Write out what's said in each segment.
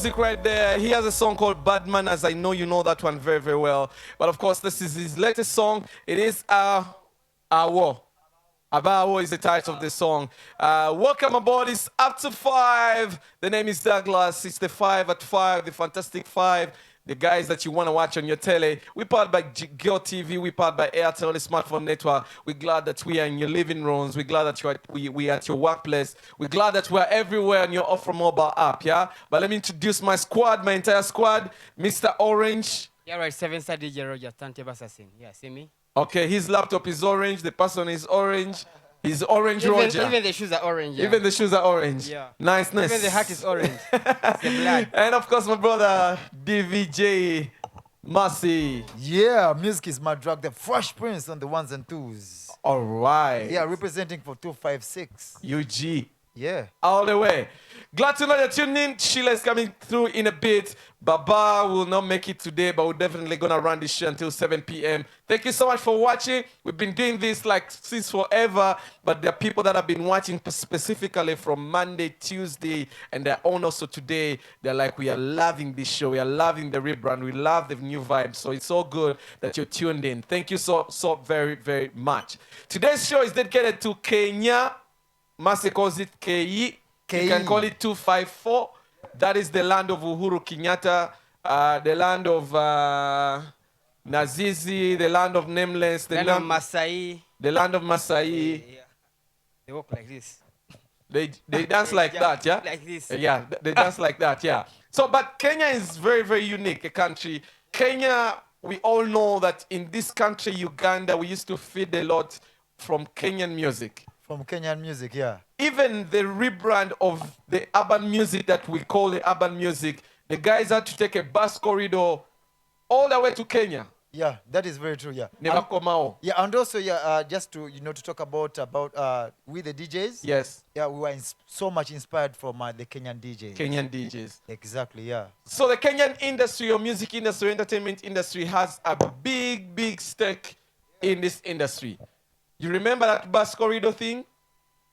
Music right there. He has a song called Bad Manners. I know you know that one very, very well. But of course, this is his latest song. It is Awo. Abawo is the title of the song. Welcome aboard. It's After 5. The name is Douglas. It's the 5 at 5, the Fantastic 5. The guys that you want to watch on your tele. We're powered by Girl TV. We're powered by Airtel, the smartphone network. We're glad that we are in your living rooms. We're glad that we are at your workplace. We're glad that we're everywhere on your Offer mobile app, yeah? But let me introduce my squad, my entire squad. Mr. Orange. Yeah, right. 7 DJ Roger, turntable assassin. Yeah, see me? Okay, his laptop is orange. The person is orange. He's orange Roger. Even the shoes are orange. Yeah. Even the shoes are orange. Yeah. Nice. Even the hat is orange. It's the blood. And of course, my brother, DVJ Massey. Yeah, music is my drug. The Fresh Prince on the ones and twos. All right. Yeah, representing for 256. UG. Yeah. All the way. Glad to know that you're tuned in. Sheila is coming through in a bit. Baba will not make it today, but we're definitely going to run this show until 7 p.m. Thank you so much for watching. We've been doing this like since forever, but there are people that have been watching specifically from Monday, Tuesday, and they're on also today. They're like, we are loving this show. We are loving the rebrand. We love the new vibe. So it's so good that you're tuned in. Thank you so very, very much. Today's show is dedicated to Kenya. Masi calls it KE. You can call it 254. That is the land of Uhuru Kenyatta, the land of Nazizi, the land of Nameless, the land of Masai. The land of Masai. Yeah. They walk like this. They dance like that, yeah? Like this. Yeah, they dance like that, yeah. So, but Kenya is very, very unique, a country. Kenya, we all know that in this country, Uganda, we used to feed a lot from Kenyan music. From Kenyan music, yeah. Even the rebrand of the urban music that we call the urban music, the guys had to take a bus corridor all the way to Kenya. Yeah, that is very true, yeah. Yeah, and also, yeah, just to, to talk about we the DJs. Yes. Yeah, we were so much inspired from the Kenyan DJs. Kenyan DJs. Exactly, yeah. So the Kenyan industry or music industry, entertainment industry has a big, big stake in this industry. You remember that bus corridor thing?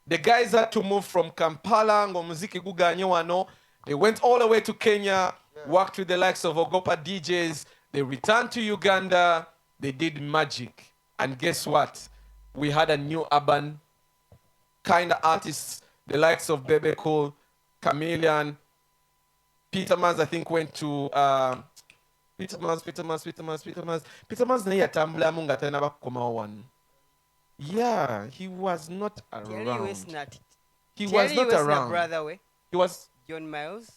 The guys had to move from Kampala, Ngomuziki Guganyewano. They went all the way to Kenya, worked with the likes of Ogopa DJs. They returned to Uganda. They did magic. And guess what? We had a new urban kind of artists, the likes of Bebe Cool, Chameleon. Peter Mans, I think, went to... Peter Mans na yatambula munga tena bakoma one. Yeah, he was not around. He was not around. Brother way. He was John Miles.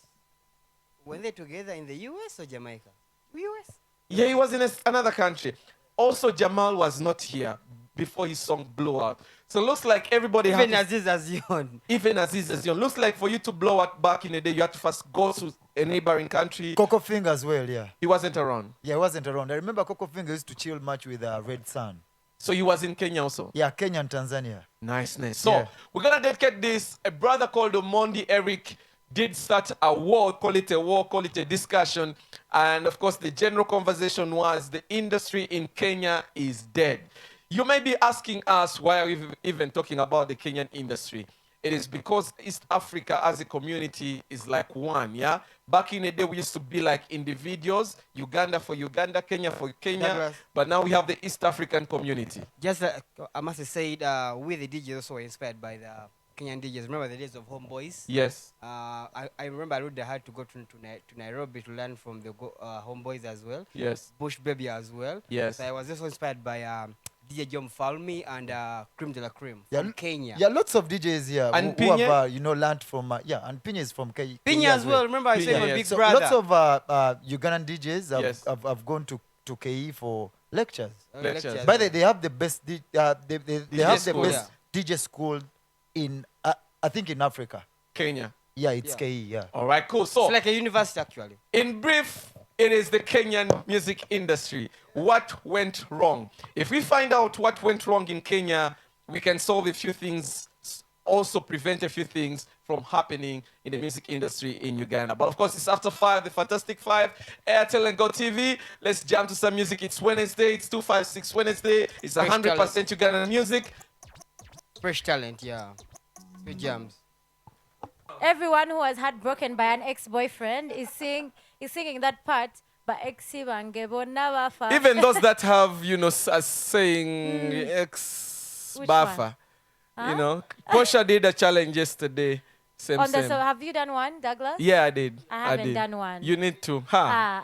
Were they together in the US or Jamaica? US? Yeah, he was in another country. Also, Jamal was not here before his song blew up. So it looks like everybody even Aziz Azion. Even Aziz Azion. Looks like for you to blow up back in the day, you had to first go to a neighboring country. Coco Finger as well, yeah. He wasn't around. Yeah, he wasn't around. I remember Coco Finger used to chill much with Red Sun. So he was in Kenya also? Yeah, Kenya and Tanzania. Nice. So we're going to dedicate this. A brother called Omondi Eric did start a war, call it a war, call it a discussion. And of course, the general conversation was the industry in Kenya is dead. You may be asking us why are we even talking about the Kenyan industry. It is because East Africa as a community is like one, yeah? Back in the day, we used to be like individuals, Uganda for Uganda, Kenya for Kenya, but now we have the East African community. Just, I must have said, we the DJs also were inspired by the Kenyan DJs. Remember the days of Homeboys? Yes. I remember I really had to go to Nairobi to learn from the Homeboys as well. Yes. Bush Baby as well. Yes. So I was also inspired by... DJ John Falmi and Cream de la Cream from Kenya. Yeah, lots of DJs here and who have, learned from, and Pinya is from Kenya. Pinya as well. Remember I said my big so brother. Lots of Ugandan DJs have gone to KE for lectures. Lectures. By the way, they have the best, they have the best DJ school in, I think in Africa. Kenya. Yeah, it's KE, yeah. All right, cool. So it's like a university actually. In brief, it is the Kenyan music industry. What went wrong? If we find out what went wrong in Kenya, we can solve a few things, also prevent a few things from happening in the music industry in Uganda. But of course, it's After 5, the Fantastic 5, Airtel and Go TV. Let's jam to some music. It's Wednesday, it's 256 Wednesday. It's 100% Ugandan music. Fresh talent, yeah. Good jams. everyone who was heartbroken by an ex-boyfriend is singing that part. But Even those that have, a saying ex Which Bafa. Huh? Portia did a challenge yesterday. Same. So have you done one, Douglas? Yeah, I did. I haven't did. done one. You need to. Sheila.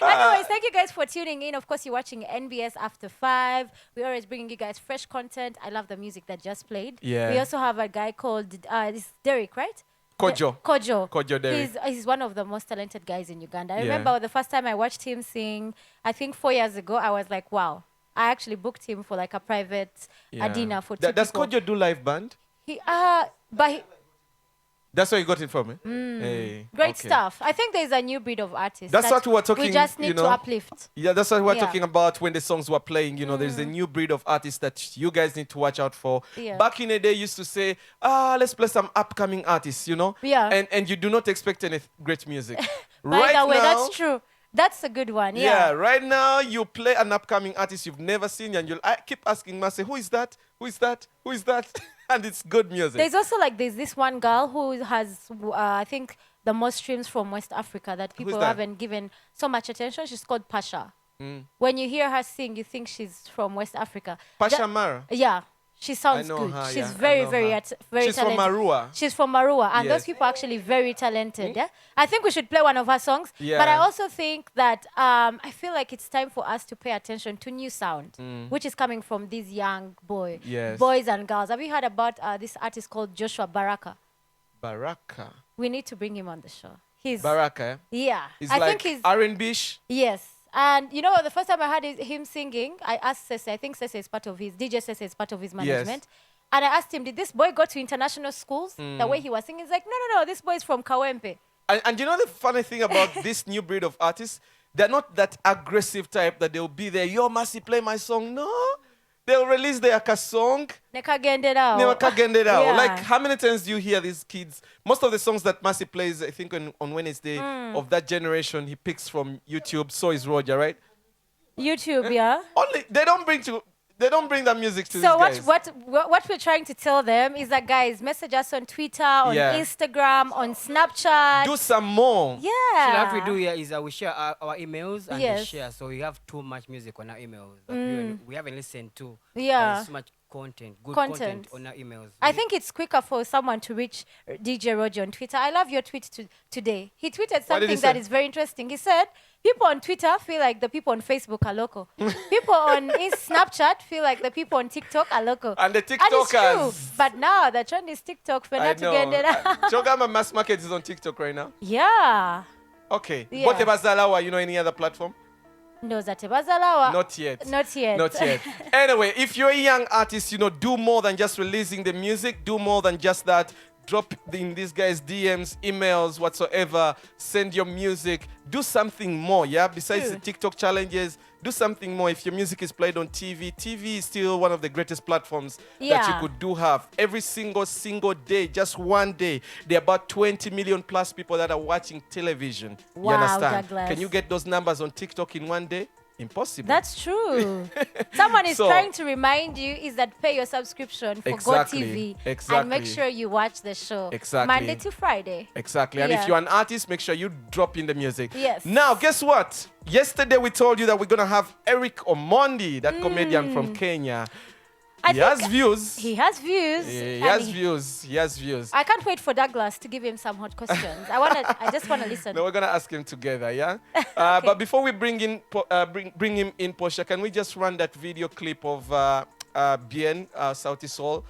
Anyways, thank you guys for tuning in. Of course, you're watching NBS After 5. We're always bringing you guys fresh content. I love the music that just played. Yeah. We also have a guy called this Derek, right? Kojo. Kojo Derek. He's one of the most talented guys in Uganda. I Yeah. remember the first time I watched him sing, I think 4 years ago, I was like, wow. I actually booked him for like a private dinner for two Does people. Kojo do live band? That's where you got it from, eh? Hey, Great okay. stuff. I think there's a new breed of artists. That's that what we were talking, We just need to uplift. Yeah, that's what we were Yeah. talking about when the songs were playing. There's a new breed of artists that you guys need to watch out for. Yeah. Back in the day, used to say, let's play some upcoming artists, Yeah. And you do not expect any great music. By the way, now, that's true. That's a good one. Yeah, Yeah. right now you play an upcoming artist you've never seen, and I keep asking myself, who is that? Who is that? Who is that? And it's good music. There's also there's this one girl who has, I think, the most streams from West Africa that people that? haven't given so much attention. She's called Pasha. When you hear her sing, you think she's from West Africa. Pasha Mara. Yeah. She sounds know good. her, She's yeah, I very, know very, her. very She's from talented. Marua. She's from Marua, and Yes. those people are actually very talented. Yeah, I think we should play one of her songs. Yeah. But I also think that I feel like it's time for us to pay attention to new sound, which is coming from these young Yes. boys and girls. Have you heard about this artist called Joshua Baraka? Baraka. We need to bring him on the show. He's Baraka, eh? yeah. He's I like think he's R&B-ish. yes. And the first time I heard him singing, I asked Sese. I think Sese is part of his DJ. Sese is part of his management. And I asked him, did this boy go to international schools? The way he was singing, he's like, no, this boy is from Kawempe. And you know the funny thing about this new breed of artists? They're not that aggressive type that they'll be there, yo, Mercy, play my song. No. They'll release their song. Nekagendera. Never can get it out. Yeah. Like, how many times do you hear these kids? Most of the songs that Mercy plays, I think on Wednesday, of that generation, he picks from YouTube. So is Roger, right? YouTube, yeah. Only they don't bring that music to So these guys. what we're trying to tell them is that, guys, message us on Twitter, on Yeah. Instagram, on Snapchat. Do some more. So yeah. what we do here is we share our emails and we Yes. share. So we have too much music on our emails that we haven't listened to. Yeah. There's so much good Content. content on our emails. I think it's quicker for someone to reach DJ Roger on Twitter. I love your tweet today. He tweeted What did something he that say? is very interesting. He said, people on Twitter feel like the people on Facebook are local. People on Snapchat feel like the people on TikTok are local. And the And it's true. TikTokers. But now the trend is TikTok. I know. Chogama Mass Market is on TikTok right now. Yeah. Okay. Yeah. Bote Bazalawa, any other platform? No, Zatebazalawa. Not yet. Not yet. Not yet. Anyway, if you're a young artist, do more than just releasing the music. Do more than just that. Drop in these guys' DMs, emails, whatsoever. Send your music. Do something more, yeah? Besides the TikTok challenges, do something more. If your music is played on TV, TV is still one of the greatest platforms that Yeah. you could have. Every single day, just one day, there are about 20 million plus people that are watching television. You Wow, understand? Douglas. Can you get those numbers on TikTok in one day? Impossible. That's true. Someone is So- trying to remind you is that pay your subscription for Exactly, GoTV and exactly. make sure you watch the show Exactly. Monday to Friday. Exactly. And Yeah. if you're an artist, make sure you drop in the music. Yes. Now, guess what? Yesterday we told you that we're going to have Eric Omondi, that comedian from Kenya. He has views. He has views. He and has views. He has views. I can't wait for Douglas to give him some hot questions. I just want to listen. No, we're gonna ask him together, yeah. But before we bring him in, Portia, can we just run that video clip of Bien Sauti Sol?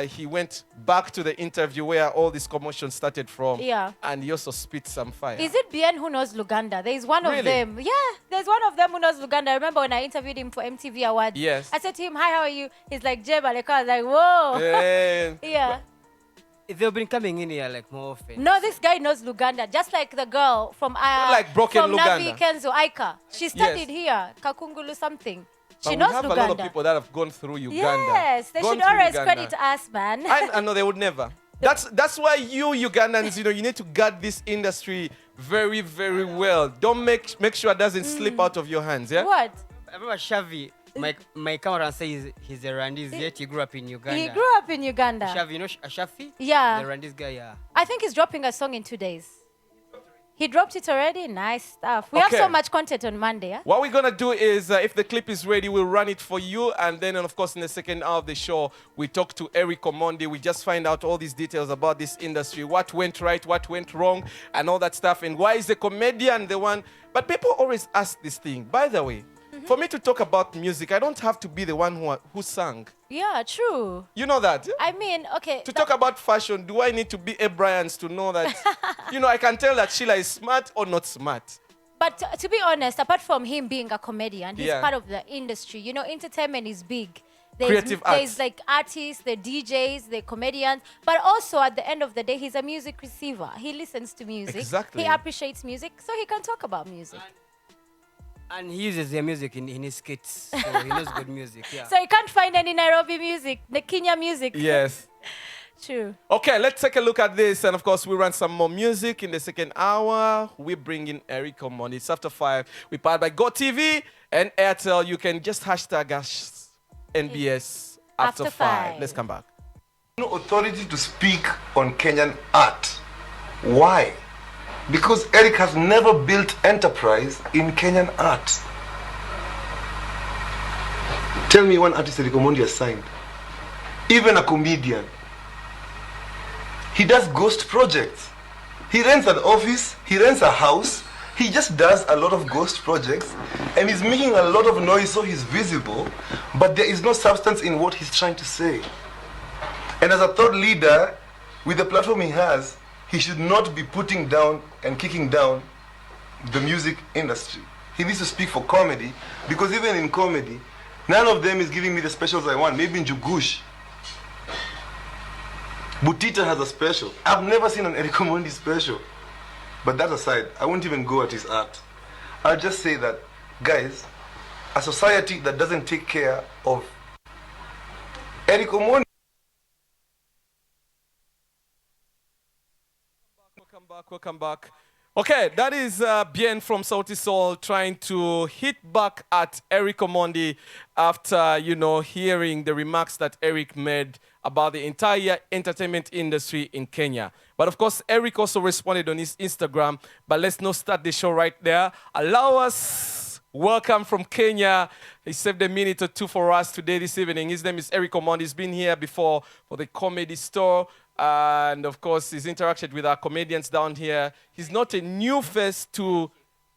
He went back to the interview where all this commotion started from. Yeah. And he also spit some fire. Is it Bien who knows Luganda? There is one Really? of them. Yeah, there's one of them who knows Luganda. I remember when I interviewed him for MTV Awards. Yes. I said to him, hi, how are you? He's like, Jeb Aleko. I was like, whoa. Yeah. Yeah. They've been coming in here like more often. No, this guy knows Luganda, just like the girl from like broken from Luganda. Navi Kenzo Aika. She studied here, Kakungulu something. But She we knows have Luganda. a lot of people that have gone through Uganda. Yes, they Gone should through always Uganda. credit us, man. I know they would never. That's why you Ugandans, you need to guard this industry very, very well. Don't make sure it doesn't slip out of your hands. Yeah. What? I remember Shavi. My camera says he's a Rwandese, yet he grew up in Uganda. He grew up in Uganda. Shafi, you know Shafi? Yeah. The Rwandese guy, yeah. I think he's dropping a song in 2 days. He dropped it already. Nice stuff. We have so Okay. much content on Monday. Yeah? What we're going to do is, if the clip is ready, we'll run it for you. And then, of course, in the second hour of the show, we talk to Eric Omondi. We just find out all these details about this industry, what went right, what went wrong, and all that stuff. And why is the comedian the one? But people always ask this thing. By the way, for me to talk about music, I don't have to be the one who sang. Yeah, true. You know that? I mean, okay. To talk about fashion, do I need to be a Bryans to know that, I can tell that Sheila is smart or not smart? But to be honest, apart from him being a comedian, he's Yeah. part of the industry. Entertainment is big. Creative there's arts. like artists, the DJs, the comedians, but also at the end of the day, he's a music receiver. He listens to music. Exactly. He appreciates music, so he can talk about music. And he uses their music in his skits, so he knows good music, yeah. So you can't find any Nairobi music, the Kenya music. Yes. True. Okay, let's take a look at this. And of course, we run some more music in the second hour. We bring in Eric Omondi. It's after 5. We powered by GoTV and Airtel. You can just hashtag us NBS after After 5. five. Let's come back. No authority to speak on Kenyan art. Why? Because Eric has never built enterprise in Kenyan art. Tell me one artist Eric Omondi has signed. Even a comedian. He does ghost projects. He rents an office, he rents a house, he just does a lot of ghost projects and he's making a lot of noise so he's visible, but there is no substance in what he's trying to say. And as a thought leader, with the platform he has, he should not be putting down and kicking down the music industry. He needs to speak for comedy, because even in comedy, none of them is giving me the specials I want. Maybe in Jugush. Butita has a special. I've never seen an Eric Omondi special. But that aside, I won't even go at his art. I'll just say that, guys, a society that doesn't take care of Eric Omondi. Welcome back. Okay, that is Bien from Sauti Sol trying to hit back at Eric Omondi after, hearing the remarks that Eric made about the entire entertainment industry in Kenya. But of course, Eric also responded on his Instagram. But let's not start the show right there. Allow us welcome from Kenya. He saved a minute or two for us today, this evening. His name is Eric Omondi. He's been here before for the Comedy Store. And of course, he's interacted with our comedians down here. He's not a new face to,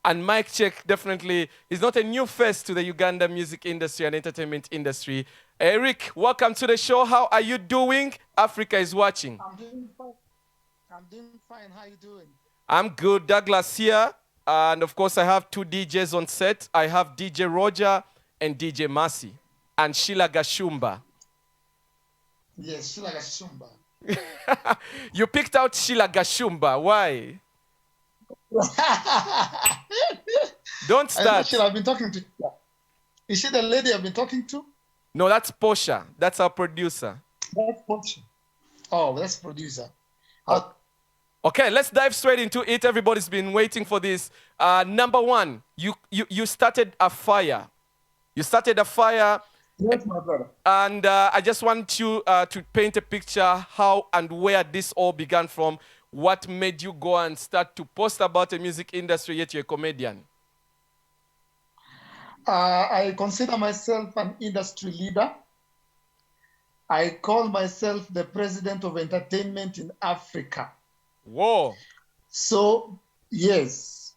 and mic check, definitely, he's not a new face to the Uganda music industry and entertainment industry. Eric, welcome to the show. How are you doing? Africa is watching. I'm doing fine. I'm doing fine. How you doing? I'm good. Douglas here. And of course, I have two DJs on set. I have DJ Roger and DJ Mercy. And Sheila Gashumba. Yes, Sheila Gashumba. You picked out Sheila Gashumba. Why? Don't I know start. Sheila I've been talking to. Is she the lady I've been talking to? No, that's Portia. That's our producer. That's Portia. Oh, that's producer. How- Okay, let's dive straight into it. Everybody's been waiting for this. Number one, you started a fire. You started a fire, Yes, my brother. and I just want you to paint a picture how and where this all began from. What made you go and start to post about the music industry, yet you're a comedian? I consider myself an industry leader. I call myself the president of entertainment in Africa. Whoa. So, yes.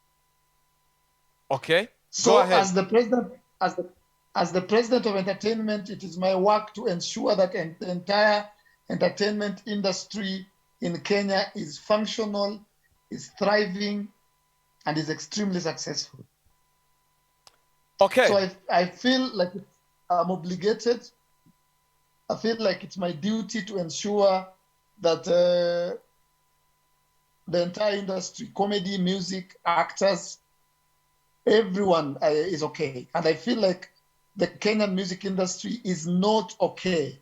Okay. So, Go ahead. as the president of entertainment, it is my work to ensure that the entire entertainment industry in Kenya is functional, is thriving, and is extremely successful. Okay. So I feel like I'm obligated. I feel like it's my duty to ensure that the entire industry, comedy, music, actors, everyone is okay. And I feel like the Kenyan music industry is not okay.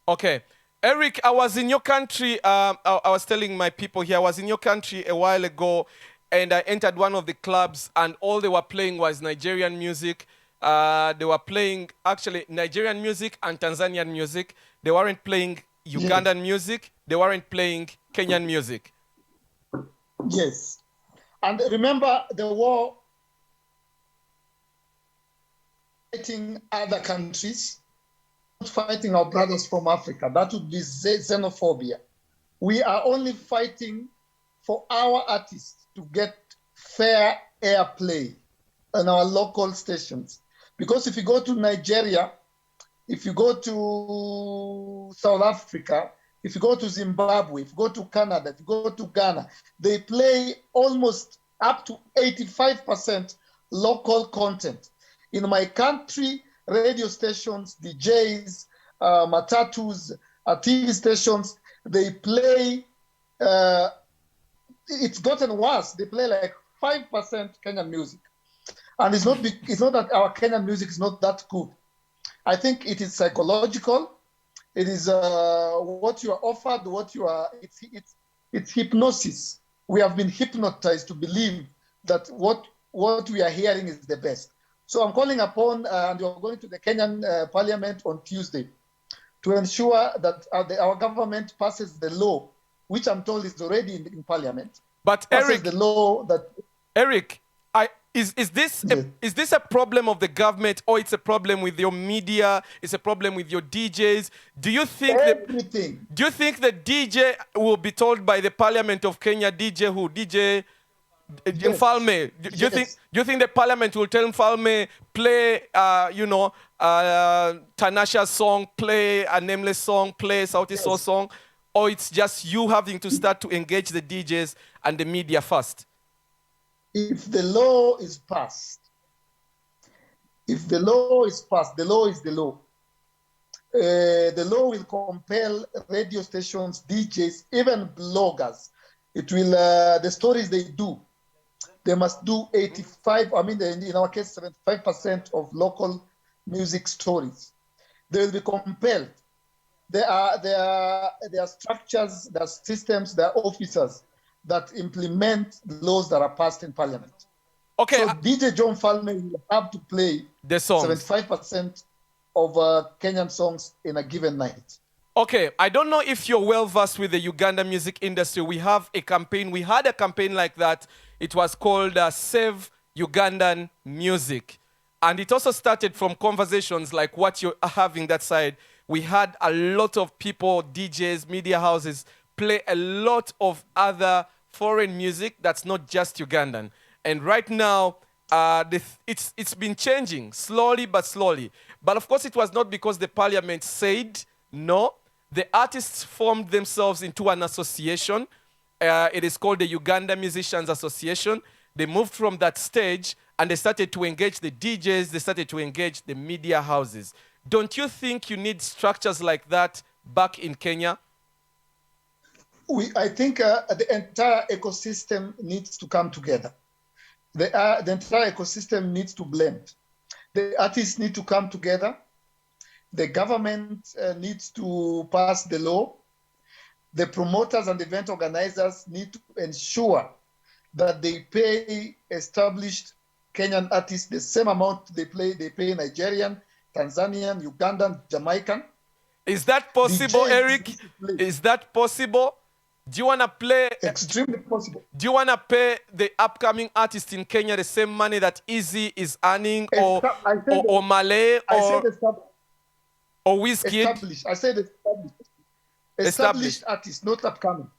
Okay. Eric, I was in your country. I was telling my people here, I was in your country a while ago, and I entered one of the clubs, and all they were playing was Nigerian music. They were playing actually Nigerian music and Tanzanian music. They weren't playing Ugandan music. They weren't playing Kenyan music. Yes. And remember the war fighting other countries, not fighting our brothers from Africa. That would be xenophobia. We are only fighting for our artists to get fair airplay on our local stations. Because if you go to Nigeria, if you go to South Africa, if you go to Zimbabwe, if you go to Canada, if you go to Ghana, they play almost up to 85% local content. In my country, radio stations, DJs, matatus, TV stations, they play, it's gotten worse. They play like 5% Kenyan music. And it's not that our Kenyan music is not that good. I think it is psychological. It is what you are offered, it's hypnosis. We have been hypnotized to believe that what we are hearing is the best. So I'm calling upon, and we're going to the Kenyan Parliament on Tuesday to ensure that our government passes the law, which I'm told is already in Parliament. But Eric, the law that Eric, is this a problem of the government, or it's a problem with your media? It's a problem with your DJs? Do you think everything? Do you think the DJ will be told by the Parliament of Kenya, DJ Mfalme? Do you think the Parliament will tell Mfalme play Tanasha's song, play a Nameless song, play Sauti Sol song, or it's just you having to start to engage the DJs and the media first? If the law is passed, the law is the law. The law will compel radio stations, DJs, even bloggers. It will, the stories they do, they must do 85, in our case, 75% of local music stories. They will be compelled. There are structures, there are systems, there are officers that implement laws that are passed in Parliament. Okay. So DJ John Falme will have to play the songs. 75% of Kenyan songs in a given night. Okay, I don't know if you're well versed with the Uganda music industry. We have a campaign. We had a campaign like that. It was called Save Ugandan Music. And it also started from conversations like what you're having that side. We had a lot of people, DJs, media houses, play a lot of other foreign music that's not just Ugandan. And right now, it's been changing slowly but slowly. But of course, it was not because the parliament said no. The artists formed themselves into an association. It is called the Uganda Musicians Association. They moved from that stage and they started to engage the DJs. They started to engage the media houses. Don't you think you need structures like that back in Kenya? I think the entire ecosystem needs to come together. The entire ecosystem needs to blend. The artists need to come together. The government needs to pass the law. The promoters and event organizers need to ensure that they pay established Kenyan artists the same amount they pay Nigerian, Tanzanian, Ugandan, Jamaican. Is that possible, DJs, Eric? Is that possible? Do you want to play? Extremely possible. Do you want to pay the upcoming artist in Kenya the same money that Easy is earning, or Malay, or Wizkid? Established. I said established. Established artists, not upcoming.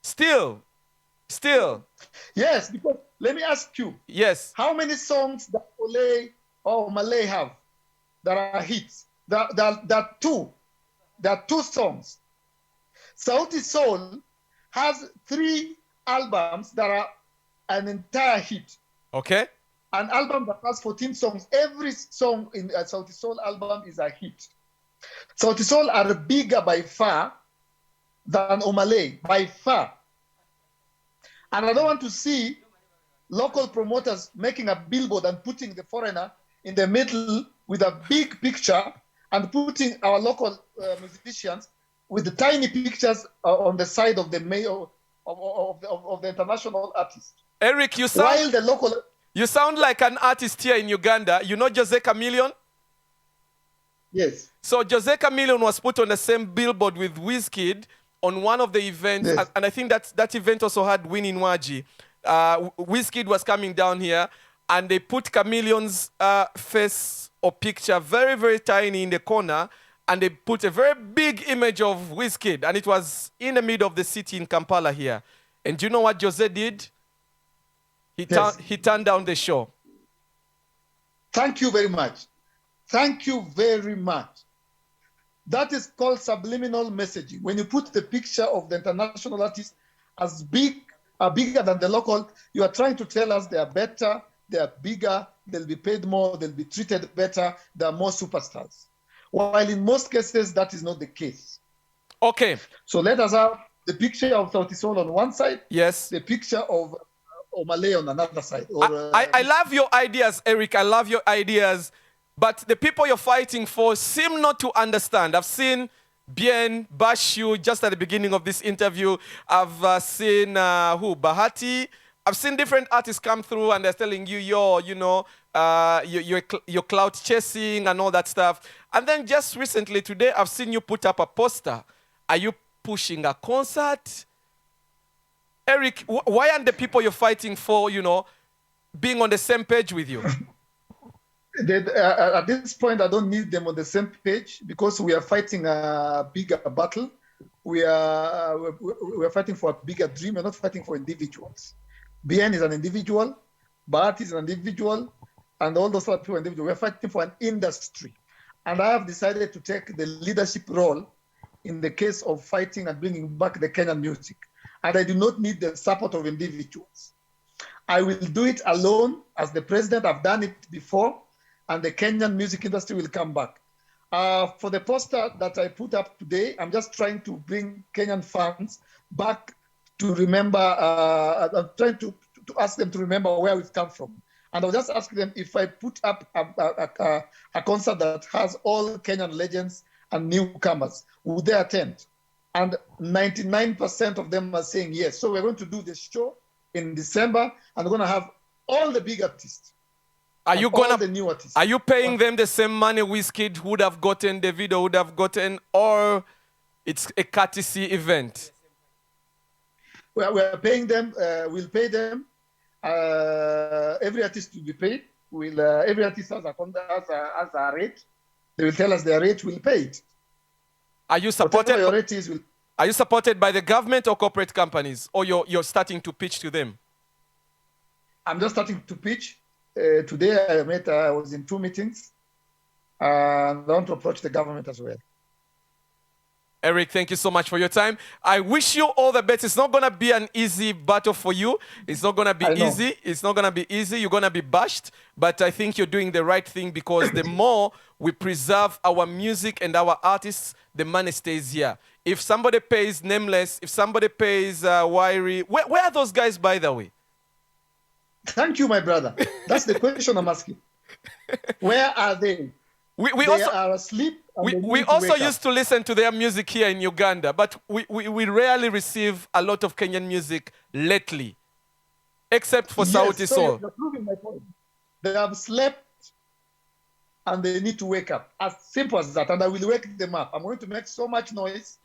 Still. Yes, because let me ask you. Yes. How many songs that Ole or Malay have that are hits? There are two. There are two songs. Sauti Sol has 3 albums that are an entire hit. Okay. An album that has 14 songs. Every song in a Sauti Sol album is a hit. Sauti Sol are bigger by far than Omalay, by far. And I don't want to see local promoters making a billboard and putting the foreigner in the middle with a big picture and putting our local musicians with the tiny pictures on the side of the mayor of the international artist. Eric, you sound... While the local... You sound like an artist here in Uganda. You know Jose Chameleon? Yes. So Jose Chameleon was put on the same billboard with Wizkid on one of the events, Yes. and I think that event also had Winnie Nwaji. Wizkid was coming down here, and they put Chameleon's face or picture very, very tiny in the corner, and they put a very big image of Wizkid, and it was in the middle of the city in Kampala here. And do you know what Jose did? Yes. He turned down the show. Thank you very much. Thank you very much. That is called subliminal messaging. When you put the picture of the international artist as bigger than the local, you are trying to tell us they are better, they are bigger, they'll be paid more, they'll be treated better, they are more superstars. While in most cases, that is not the case. Okay. So let us have the picture of Sauti Sol on one side, Yes. the picture of Omale on another side. I love your ideas, Eric. I love your ideas. But the people you're fighting for seem not to understand. I've seen Bien Bashu just at the beginning of this interview. I've seen Bahati. I've seen different artists come through and they're telling you, you're clout chasing and all that stuff. And then just recently today, I've seen you put up a poster. Are you pushing a concert? Eric, why aren't the people you're fighting for, being on the same page with you? At this point, I don't need them on the same page because we are fighting a bigger battle. We are fighting for a bigger dream. We're not fighting for individuals. Bien is an individual, Bart is an individual, and all those other people are individuals. We're fighting for an industry. And I have decided to take the leadership role in the case of fighting and bringing back the Kenyan music. And I do not need the support of individuals. I will do it alone as the president. I've done it before, and the Kenyan music industry will come back. For the poster that I put up today, I'm just trying to bring Kenyan fans back to remember. I'm trying to ask them to remember where we've come from. And I'll just ask them if I put up a concert that has all Kenyan legends and newcomers, would they attend? And 99% of them are saying yes. So we're going to do the show in December, and we're going to have all the big artists. Are you the new artists. Are you paying them the same money Wizkid would have gotten, Davido would have gotten, or it's a courtesy event? We're paying them. We'll pay them. Every artist will be paid. Every artist has a rate. They will tell us their rate. We'll pay it. Are you supported? Whatever your rate is, Are you supported by the government or corporate companies, or you're starting to pitch to them? I'm just starting to pitch. Today I was in 2 meetings, and I want to approach the government as well. Eric, thank you so much for your time. I wish you all the best. It's not going to be an easy battle for you. It's not going to be easy. It's not going to be easy. You're going to be bashed. But I think you're doing the right thing, because the more we preserve our music and our artists, the money stays here. If somebody pays Nameless, if somebody pays Wiry, where are those guys, by the way? Thank you, my brother. That's the question I'm asking. Where are they? They are asleep. We also used to listen to their music here in Uganda, but we rarely receive a lot of Kenyan music lately, except for Sauti Sol. You're proving my point. They have slept and they need to wake up. As simple as that. And I will wake them up. I'm going to make so much noise,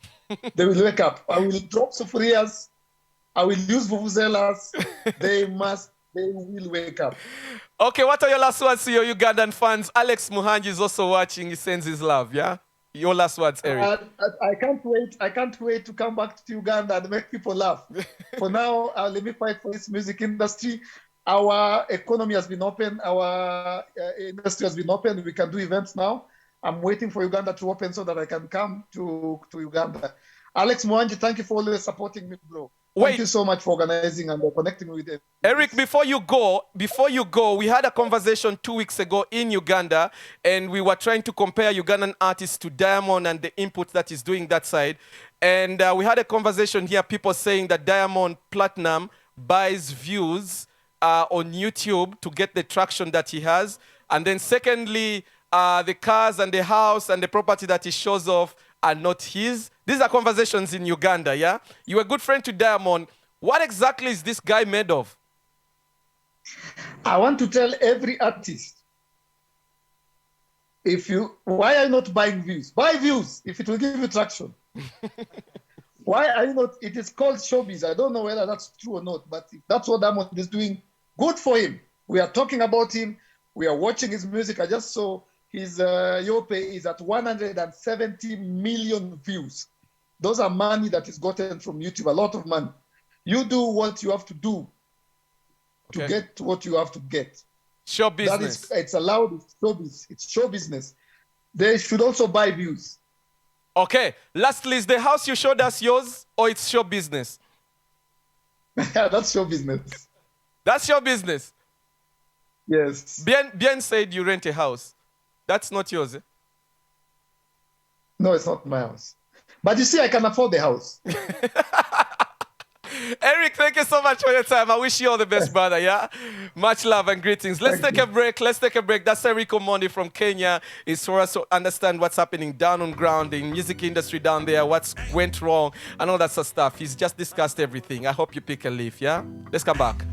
they will wake up. I will drop sufurias. I will use vuvuzelas. They will wake up. Okay, what are your last words to your Ugandan fans? Alex Muhanji is also watching. He sends his love, yeah? Your last words, Eric. I can't wait. I can't wait to come back to Uganda and make people laugh. For now, let me fight for this music industry. Our economy has been open. Our industry has been open. We can do events now. I'm waiting for Uganda to open so that I can come to Uganda. Alex Muhanji, thank you for always supporting me, bro. Thank you so much for organizing and connecting with it. Eric, before you go, we had a conversation 2 weeks ago in Uganda, and we were trying to compare Ugandan artists to Diamond and the input that he's doing that side. And we had a conversation here, people saying that Diamond Platinum buys views on YouTube to get the traction that he has. And then secondly, the cars and the house and the property that he shows off are not his. These are conversations in Uganda, yeah? You're a good friend to Diamond. What exactly is this guy made of? I want to tell every artist, why are you not buying views? Buy views if it will give you traction. Why are you not? It is called showbiz. I don't know whether that's true or not, but if that's what Diamond is doing, good for him. We are talking about him. We are watching his music. I just saw his Yope is at 170 million views. Those are money that is gotten from YouTube, a lot of money. You do what you have to do to get what you have to get. Show business. It's allowed, it's showbiz. It's show business. They should also buy views. Okay. Lastly, is the house you showed us yours or it's show business? That's show business. That's your business. Yes. Bien said you rent a house. That's not yours. Eh? No, it's not my house. But you see, I can afford the house. Eric, thank you so much for your time. I wish you all the best, brother. Yeah, much love and greetings. Let's take a break. Let's take a break. That's Eric Omondi from Kenya. It's for us to understand what's happening down on ground in music industry down there, what's went wrong, and all that sort of stuff. He's just discussed everything. I hope you pick a leaf. Yeah, let's come back.